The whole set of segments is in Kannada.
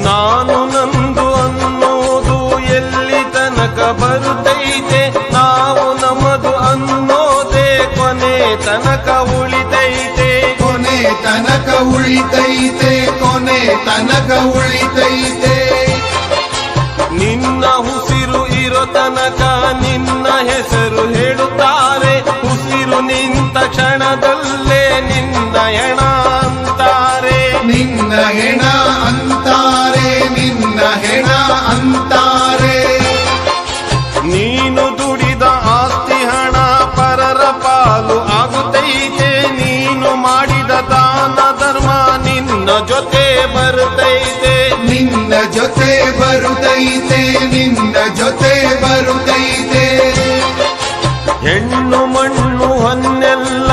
ನಾನು ನಂದು ಅನ್ನೋದು ಎಲ್ಲಿ ತನಕ ಬರುತ್ತೈತೆ, ನಾವು ನಮ್ಮದು ಅನ್ನೋದೇ ಕೊನೆ ತನಕ ಉಳಿತೈತೆ. ಕೊನೆ ತನಕ ಉಳಿತೈತೆ, ಕೊನೆ ತನಕ ಉಳಿತೈತೆ. ನಿನ್ನ ಉಸಿರು ಇರೋ ತನಕ ನಿನ್ನ ಹೆಸರು ಹೇಳುತ್ತಾರೆ, ಉಸಿರು ನಿಂತ ಕ್ಷಣದಲ್ಲೇ ನಿನ್ನ ಹೆಣ ಅಂತಾರೆ. ನಿನ್ನ ಹೆಣ ಅಂತಾರೆ, ನಿನ್ನ ಹೆಣ ಅಂತಾರೆ. ನೀನು ದುಡಿದ ಆಸ್ತಿ ಹಣ ಪರರ ಪಾಲು ಆಗುತ್ತೈತೆ, ನೀನು ಮಾಡಿದ ದಾನ ಧರ್ಮ ನಿನ್ನ ಜೊತೆ ಬರುತ್ತೈತೆ. ನಿನ್ನ ಜೊತೆ ಬರುತ್ತೈತೆ, ನಿನ್ನ ಜೊತೆ ಬರುತ್ತೈತೆ. ಹೆಣ್ಣು ಮಣ್ಣು ಹೊನ್ನೆಲ್ಲ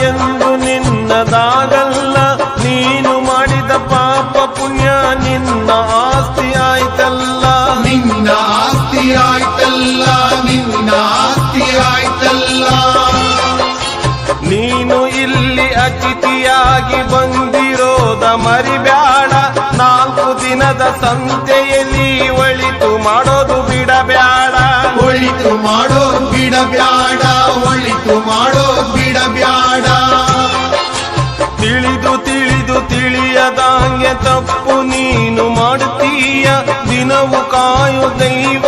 ಎಂದು ನಿನ್ನದಾಗಲ್ಲ, ನೀನು ಮಾಡಿದ ಪಾಪ ಪುಣ್ಯ ನಿನ್ನ ಆಸ್ತಿ ಆಯ್ತಲ್ಲ. ನಿನ್ನ ಆಸ್ತಿ ಆಯ್ತಲ್ಲ, ನಿನ್ನ ಆಸ್ತಿ ಆಯ್ತಲ್ಲ. ನೀನು ಇಲ್ಲಿ ಅತಿಥಿಯಾಗಿ ಬಂದಿರೋದ ಮರಿಬ್ಯಾಡ, 4 ದಿನದ ಸಂತೆಯಲ್ಲಿ ಒಳಿತು ಮಾಡೋದು ಬಿಡಬ್ಯಾಡ. ಒಳಿತು ಮಾಡೋದು ಬಿಡಬ್ಯಾಡ, ಒಳಿತು ಮಾಡೋದು ಬಿಡಬ್ಯಾಡ. ತಿಳಿದು ತಿಳಿದು ತಿಳಿಯದಂಗೆ ತಪ್ಪು ನೀನು ಮಾಡುತ್ತೀಯ, ದಿನವು ಕಾಯು ದೈವ